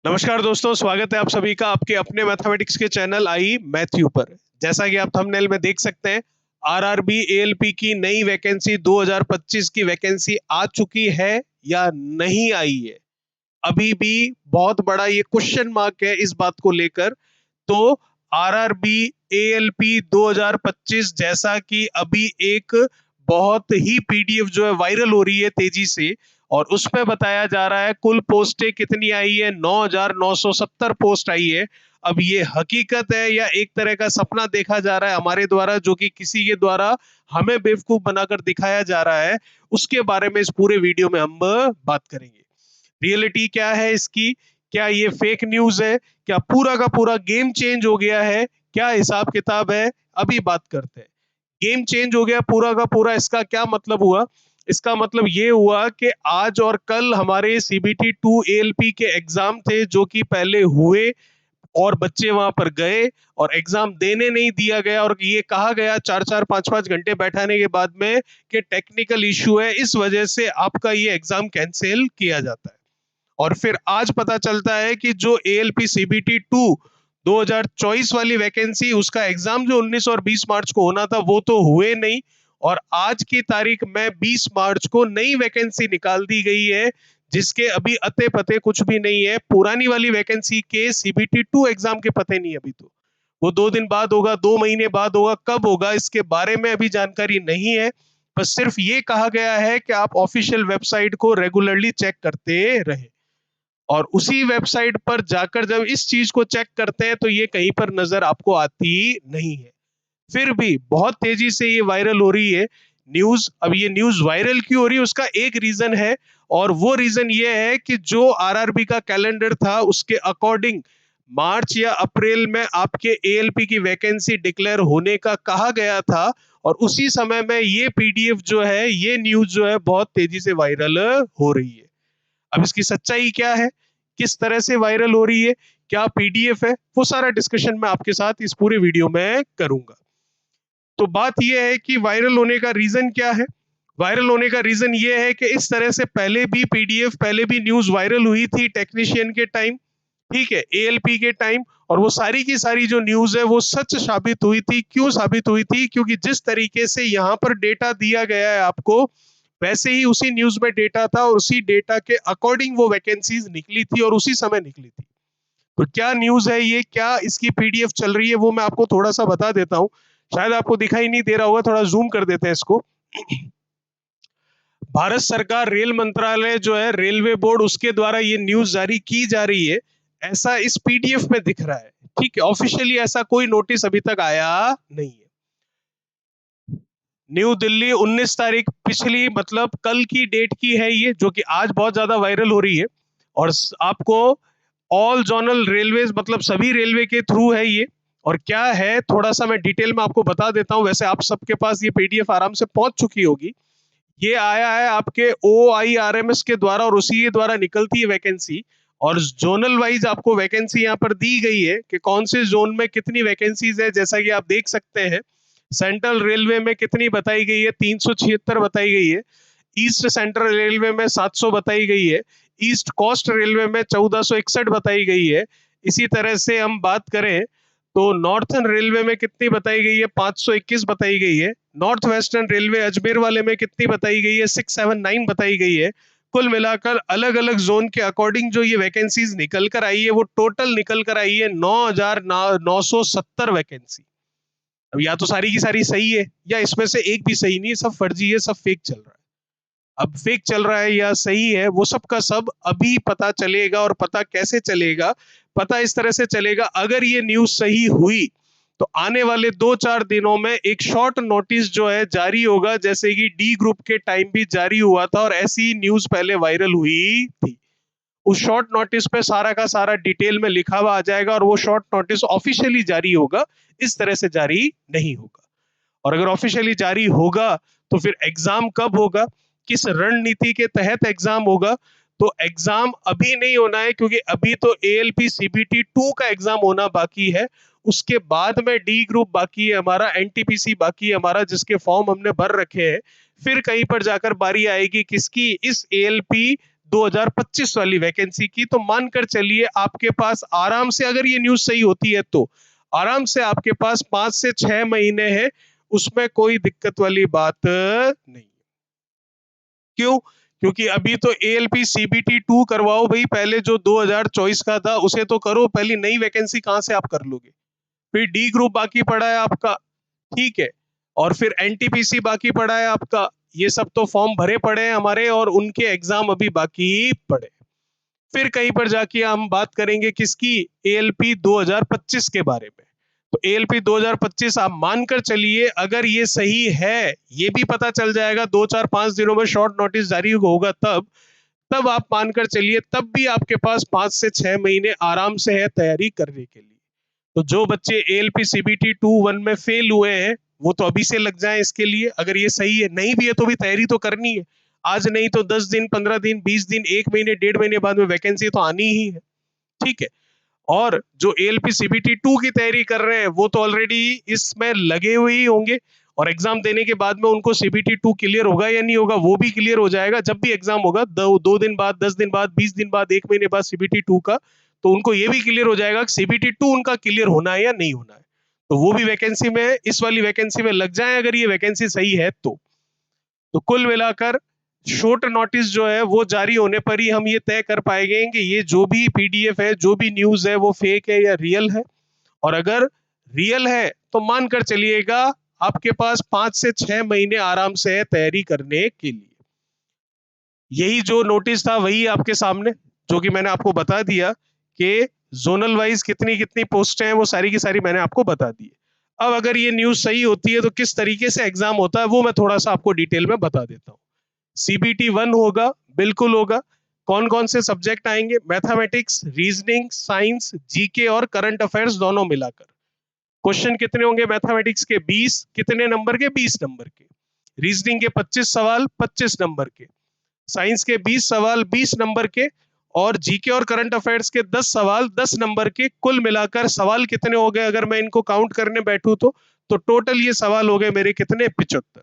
नमस्कार दोस्तों, स्वागत है आप सभी का आपके अपने मैथमेटिक्स के चैनल आई मैथ्यू पर। जैसा कि आप थंबनेल में देख सकते हैं, आरआरबी एएलपी की नई वैकेंसी 2025 की वैकेंसी आ चुकी है या नहीं आई है। अभी भी बहुत बड़ा ये क्वेश्चन मार्क है इस बात को लेकर। तो आरआरबी एएलपी 2025 जैसा कि अभी एक बहुत ही पीडीएफ जो है वायरल हो रही है तेजी से, और उसमें बताया जा रहा है कुल पोस्टें कितनी आई है, 9,970 पोस्ट आई है। अब ये हकीकत है या एक तरह का सपना देखा जा रहा है हमारे द्वारा, जो कि किसी के द्वारा हमें बेवकूफ बनाकर दिखाया जा रहा है, उसके बारे में इस पूरे वीडियो में हम बात करेंगे। रियलिटी क्या है इसकी, क्या ये फेक न्यूज है, क्या पूरा का पूरा गेम चेंज हो गया है, क्या हिसाब किताब है, अभी बात करते हैं। गेम चेंज हो गया पूरा का पूरा, इसका क्या मतलब हुआ? इसका मतलब ये हुआ कि आज और कल हमारे सीबीटी 2 एएलपी के एग्जाम थे जो कि पहले हुए, और बच्चे वहां पर गए और एग्जाम देने नहीं दिया गया, और ये कहा गया 4-4 5-5 घंटे बैठाने के बाद में कि टेक्निकल इशू है, इस वजह से आपका ये एग्जाम कैंसिल किया जाता है। और फिर आज पता चलता है कि जो एएलपी सीबीटी 2 2024 वाली वैकेंसी, उसका एग्जाम जो 19 और 20 मार्च को होना था वो तो हुए नहीं, और आज की तारीख में 20 मार्च को नई वैकेंसी निकाल दी गई है जिसके अभी अते पते कुछ भी नहीं है। पुरानी वाली वैकेंसी के सीबीटी 2 एग्जाम के पते नहीं, अभी तो वो 2 दिन बाद होगा, 2 महीने बाद होगा, कब होगा इसके बारे में अभी जानकारी नहीं है। बस सिर्फ ये कहा गया है कि आप ऑफिशियल वेबसाइट को रेगुलरली चेक करते रहे, और उसी वेबसाइट पर जाकर जब इस चीज को चेक करते हैं तो ये कहीं पर नजर आपको आती नहीं है। फिर भी बहुत तेजी से ये वायरल हो रही है न्यूज। अब ये न्यूज वायरल क्यों हो रही है, उसका एक रीजन है, और वो रीजन ये है कि जो आरआरबी का कैलेंडर था उसके अकॉर्डिंग मार्च या अप्रैल में आपके एएलपी की वैकेंसी डिक्लेयर होने का कहा गया था, और उसी समय में ये पीडीएफ जो है, ये न्यूज जो है बहुत तेजी से वायरल हो रही है। अब इसकी सच्चाई क्या है, किस तरह से वायरल हो रही है, क्या पीडीएफ है, वो सारा डिस्कशन मैं आपके साथ इस पूरे वीडियो में करूंगा। तो बात यह है कि वायरल होने का रीजन क्या है। वायरल होने का रीजन ये है कि इस तरह से पहले भी पीडीएफ, पहले भी न्यूज वायरल हुई थी टेक्नीशियन के टाइम, ठीक है, एएलपी के टाइम, और वो सारी की सारी जो न्यूज है वो सच साबित हुई थी। क्यों साबित हुई थी? क्योंकि जिस तरीके से यहाँ पर डेटा दिया गया है आपको, वैसे ही उसी न्यूज में डेटा था, और उसी डेटा के अकॉर्डिंग वो वैकेंसीज निकली थी और उसी समय निकली थी। तो क्या न्यूज है ये, क्या इसकी पीडीएफ चल रही है, वो मैं आपको थोड़ा सा बता देता हूँ। शायद आपको दिखाई नहीं दे रहा होगा, थोड़ा जूम कर देते हैं इसको। भारत सरकार रेल मंत्रालय जो है, रेलवे बोर्ड, उसके द्वारा ये न्यूज जारी की जा रही है, ऐसा इस पीडीएफ में दिख रहा है। ठीक है, ऑफिशियली ऐसा कोई नोटिस अभी तक आया नहीं है। न्यू दिल्ली 19 तारीख, पिछली मतलब कल की डेट की है ये, जो कि आज बहुत ज्यादा वायरल हो रही है। और आपको ऑल जोनल रेलवेज, मतलब सभी रेलवे के थ्रू है ये। और क्या है, थोड़ा सा मैं डिटेल में आपको बता देता हूं, वैसे आप सबके पास ये पीडीएफ आराम से पहुंच चुकी होगी। ये आया है आपके OIRMS के द्वारा, और उसी के द्वारा निकलती है वैकेंसी। और जोनल वाइज आपको वैकेंसी यहाँ पर दी गई है कि कौन से जोन में कितनी वैकेंसीज है। जैसा कि आप देख सकते हैं, सेंट्रल रेलवे में कितनी बताई गई है, 376 बताई गई है। ईस्ट सेंट्रल रेलवे में 700 बताई गई है। ईस्ट कोस्ट रेलवे में 1461 बताई गई है। इसी तरह से हम बात करें तो नॉर्थर्न रेलवे में कितनी बताई गई है, 521 बताई गई है। नॉर्थ वेस्टर्न रेलवे अजमेर वाले में कितनी बताई गई है, 679 बताई गई है। कुल मिलाकर अलग अलग जोन के अकॉर्डिंग जो ये वैकेंसीज निकल कर आई है, वो टोटल निकल कर आई है 9,970 वैकेंसी। अब या तो सारी की सारी सही है, या इसमें से एक भी सही नहीं है, सब फर्जी है, सब फेक चल रहा है। अब फेक चल रहा है या सही है, वो सब का सब अभी पता चलेगा। और पता कैसे चलेगा? पता इस तरह से चलेगा, अगर ये न्यूज सही हुई तो आने वाले 2-4 दिनों में एक शॉर्ट नोटिस जो है जारी होगा, जैसे कि डी ग्रुप के टाइम भी जारी हुआ था, और ऐसी न्यूज पहले वायरल हुई थी। उस शॉर्ट नोटिस पे सारा का सारा डिटेल में लिखा हुआ आ जाएगा, और वो शॉर्ट नोटिस ऑफिशियली जारी होगा, इस तरह से जारी नहीं होगा। और अगर ऑफिशियली जारी होगा तो फिर एग्जाम कब होगा, किस रणनीति के तहत एग्जाम होगा? तो एग्जाम अभी नहीं होना है, क्योंकि अभी तो एएलपी सीबीटी 2 का एग्जाम होना बाकी है। उसके बाद में डी ग्रुप बाकी है हमारा, एनटीपीसी बाकी है हमारा, जिसके फॉर्म हमने भर रखे हैं। फिर कहीं पर जाकर बारी आएगी किसकी, इस एएलपी 2025 वाली वैकेंसी की। तो मानकर चलिए आपके पास आराम से, अगर ये न्यूज सही होती है तो आराम से आपके पास 5 से 6 महीने हैं, उसमें कोई दिक्कत वाली बात नहीं। क्यों? क्योंकि अभी तो एएलपी सीबीटी 2 करवाओ भाई, पहले जो 2024 का था उसे तो करो, पहली नई वैकेंसी कहां से आप कर लोगे? फिर डी ग्रुप बाकी पड़ा है आपका, ठीक है, और फिर एनटीपीसी बाकी पड़ा है आपका। ये सब तो फॉर्म भरे पड़े हैं हमारे, और उनके एग्जाम अभी बाकी पड़े। फिर कहीं पर जाके हम बात करेंगे किसकी? एएलपी 2025 के बारे में। तो एएलपी 2025 आप मानकर चलिए, अगर ये सही है, ये भी पता चल जाएगा 2-4-5 दिनों में, शॉर्ट नोटिस जारी होगा तब आप मानकर चलिए, तब भी आपके पास 5 से 6 महीने आराम से है तैयारी करने के लिए। तो जो बच्चे एएलपी सीबीटी 2-1 में फेल हुए हैं, वो तो अभी से लग जाएं इसके लिए। अगर ये सही है, नहीं भी है तो भी तैयारी तो करनी है। आज नहीं तो 10 दिन, 15 दिन, 20 दिन, 1 महीने, 1.5 महीने बाद में वैकेंसी तो आनी ही है, ठीक है। और जो एएलपी सीबीटी 2 की तैयारी कर रहे हैं, वो तो ऑलरेडी इसमें लगे हुए ही होंगे, और एग्जाम देने के बाद में उनको सीबीटी 2 क्लियर होगा या नहीं होगा, वो भी क्लियर हो जाएगा जब भी एग्जाम होगा, 2 दिन बाद, 10 दिन बाद, 20 दिन बाद, 1 महीने बाद सीबीटी 2 का। तो उनको ये भी क्लियर हो जाएगा कि सीबीटी 2 उनका क्लियर होना है या नहीं होना है। तो वो भी वैकेंसी में, इस वाली वैकेंसी में लग जाए, अगर ये वैकेंसी सही है तो कुल मिलाकर शॉर्ट नोटिस जो है वो जारी होने पर ही हम ये तय कर पाएंगे कि ये जो भी पीडीएफ है, जो भी न्यूज है, वो फेक है या रियल है। और अगर रियल है तो मानकर चलिएगा आपके पास 5 से 6 महीने आराम से है तैयारी करने के लिए। यही जो नोटिस था वही आपके सामने, जो कि मैंने आपको बता दिया कि जोनल वाइज कितनी कितनी पोस्टें हैं, वो सारी की सारी मैंने आपको बता दी। अब अगर ये न्यूज सही होती है तो किस तरीके से एग्जाम होता है वो मैं थोड़ा सा आपको डिटेल में बता देता हूँ। सीबीटी 1 होगा, बिल्कुल होगा। कौन कौन से सब्जेक्ट आएंगे? मैथमेटिक्स, रीजनिंग, साइंस, जीके और करंट अफेयर्स दोनों मिलाकर। क्वेश्चन कितने होंगे? मैथमेटिक्स के 20, कितने नंबर के? 20 नंबर के। रीजनिंग के 25 सवाल, 25 नंबर के। साइंस के 20 सवाल, 20 नंबर के। और जीके और करंट अफेयर्स के 10 सवाल, 10 नंबर के। कुल मिलाकर सवाल कितने हो गए अगर मैं इनको काउंट करने बैठूं तो टोटल ये सवाल हो गए मेरे कितने? 75।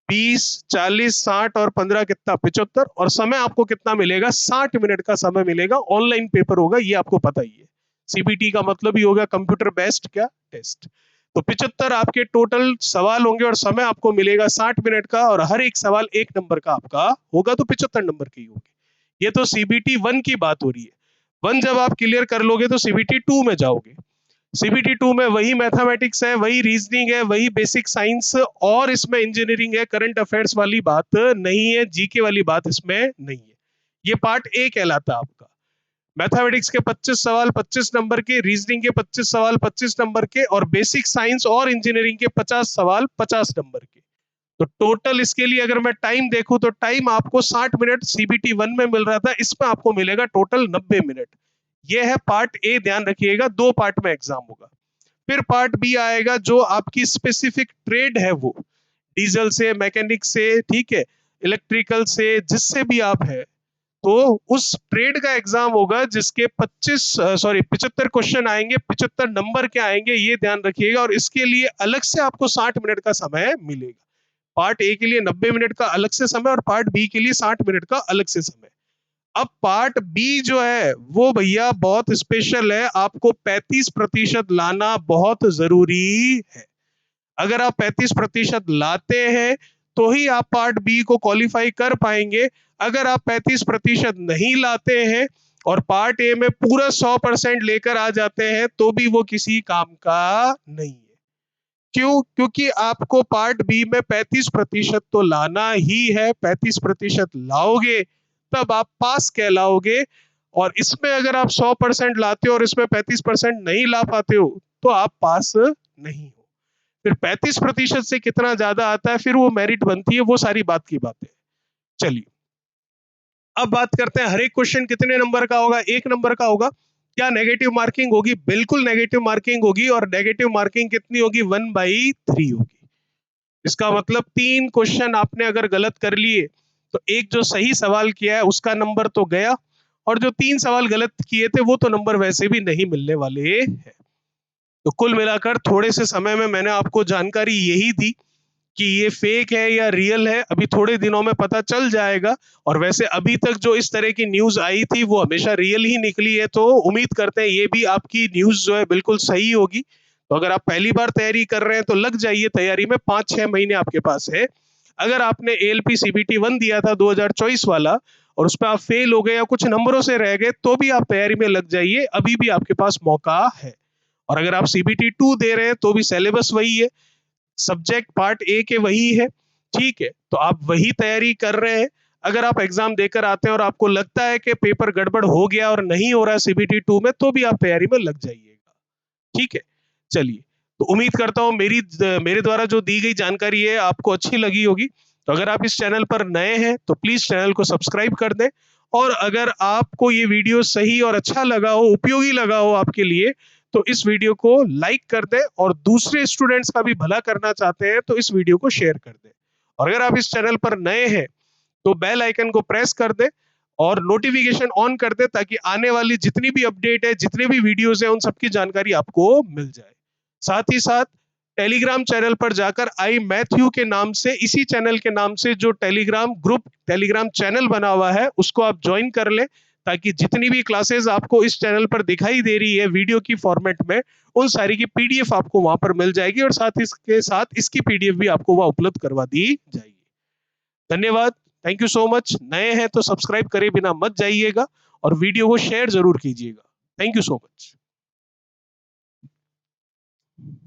20, 40, 60 और 15 कितना? 75। और समय आपको कितना मिलेगा? 60 मिनट का समय मिलेगा। ऑनलाइन पेपर होगा, ये आपको पता ही है। सीबीटी का मतलब ही होगा कंप्यूटर बेस्ड क्या? टेस्ट। तो 75 आपके टोटल सवाल होंगे और समय आपको मिलेगा 60 मिनट का, और हर एक सवाल 1 नंबर का आपका होगा, तो 75 नंबर के ही होंगे। ये तो सीबीटी 1 की बात हो रही है। 1 जब आप क्लियर कर लोगे तो सीबीटी 2 में जाओगे। सीबीटी 2 में वही मैथमेटिक्स है, वही रीजनिंग है, वही बेसिक साइंस, और इसमें इंजीनियरिंग है, करंट अफेयर्स वाली बात नहीं है, जीके वाली बात इसमें नहीं है। ये पार्ट ए कहलाता है आपका। मैथमेटिक्स के 25 सवाल 25 नंबर के, रीजनिंग के 25 सवाल 25 नंबर के, और बेसिक साइंस और इंजीनियरिंग के 50 सवाल 50 नंबर के। तो टोटल इसके लिए अगर मैं टाइम देखूं तो टाइम आपको 60 मिनट सीबीटी 1 में मिल रहा था, इसमें आपको मिलेगा टोटल 90 मिनट। ये है पार्ट ए, ध्यान रखिएगा, 2 पार्ट में एग्जाम होगा। फिर पार्ट बी आएगा, जो आपकी स्पेसिफिक ट्रेड है, वो डीजल से, मैकेनिक से, ठीक है, इलेक्ट्रिकल से, जिससे भी आप है, तो उस ट्रेड का एग्जाम होगा जिसके 75 क्वेश्चन आएंगे, 75 नंबर के आएंगे, ये ध्यान रखिएगा। और इसके लिए अलग से आपको 60 मिनट का समय मिलेगा। पार्ट ए के लिए 90 मिनट का अलग से समय, और पार्ट बी के लिए 60 मिनट का अलग से समय। अब पार्ट बी जो है वो भैया बहुत स्पेशल है, आपको 35% लाना बहुत जरूरी है। अगर आप 35% लाते हैं तो ही आप पार्ट बी को क्वालिफाई कर पाएंगे। अगर आप 35% नहीं लाते हैं और पार्ट ए में पूरा 100% लेकर आ जाते हैं तो भी वो किसी काम का नहीं है। क्यों? क्योंकि आपको पार्ट बी में 35% तो लाना ही है। 35% लाओगे तब आप पास कहलाओगे, और इसमें अगर आप 100% लाते हो और इसमें 35% नहीं ला पाते हो तो आप पास नहीं हो। फिर 35% से कितना ज्यादा आता है, फिर वो मेरिट बनती है, वो सारी बात की बात है। चलिए अब बात करते हैं, हर एक क्वेश्चन कितने नंबर का होगा? 1 नंबर का होगा। क्या नेगेटिव मार्किंग होगी? बिल्कुल नेगेटिव मार्किंग होगी, और नेगेटिव मार्किंग कितनी होगी? 1/3 होगी। इसका मतलब 3 क्वेश्चन आपने अगर गलत कर लिए तो एक जो सही सवाल किया है उसका नंबर तो गया, और जो 3 सवाल गलत किए थे वो तो नंबर वैसे भी नहीं मिलने वाले हैं। तो कुल मिलाकर थोड़े से समय में मैंने आपको जानकारी यही दी कि ये फेक है या रियल है, अभी थोड़े दिनों में पता चल जाएगा। और वैसे अभी तक जो इस तरह की न्यूज आई थी वो हमेशा रियल ही निकली है, तो उम्मीद करते हैं ये भी आपकी न्यूज जो है बिल्कुल सही होगी। तो अगर आप पहली बार तैयारी कर रहे हैं तो लग जाइए तैयारी में, 5-6 महीने आपके पास है। अगर आपने एएलपी सीबीटी 1 दिया था 2024 वाला और उस पर आप फेल हो गए या कुछ नंबरों से रह गए, तो भी आप तैयारी में लग जाइए, अभी भी आपके पास मौका है। और अगर आप सीबीटी 2 दे रहे हैं तो भी सिलेबस वही है, सब्जेक्ट पार्ट ए के वही है, ठीक है, तो आप वही तैयारी कर रहे हैं। अगर आप एग्जाम देकर आते हैं और आपको लगता है कि पेपर गड़बड़ हो गया और नहीं हो रहा है सीबीटी 2 में, तो भी आप तैयारी में लग जाइएगा, ठीक है। चलिए, तो उम्मीद करता हूँ मेरे द्वारा जो दी गई जानकारी है आपको अच्छी लगी होगी। तो अगर आप इस चैनल पर नए हैं तो प्लीज चैनल को सब्सक्राइब कर दें। और अगर आपको ये वीडियो सही और अच्छा लगा हो, उपयोगी लगा हो आपके लिए, तो इस वीडियो को लाइक कर दें, और दूसरे स्टूडेंट्स का भी भला करना चाहते हैं तो इस वीडियो को शेयर कर दें। और अगर आप इस चैनल पर नए हैं तो बेल आइकन को प्रेस कर दें और नोटिफिकेशन ऑन कर दें, ताकि आने वाली जितनी भी अपडेट है, जितने भी वीडियोस हैं, उन सबकी जानकारी आपको मिल जाए। साथ ही साथ टेलीग्राम चैनल पर जाकर आई मैथ्यू के नाम से, इसी चैनल के नाम से जो टेलीग्राम ग्रुप, टेलीग्राम चैनल बना हुआ है, उसको आप ज्वाइन कर लें, ताकि जितनी भी क्लासेस आपको इस चैनल पर दिखाई दे रही है वीडियो की फॉर्मेट में, उन सारी की पीडीएफ आपको वहां पर मिल जाएगी, और साथ इसके साथ इसकी पीडीएफ भी आपको वहां उपलब्ध करवा दी जाएगी। धन्यवाद, थैंक यू सो मच। नए हैं तो सब्सक्राइब करे बिना मत जाइएगा, और वीडियो को शेयर जरूर कीजिएगा। Thank you so much.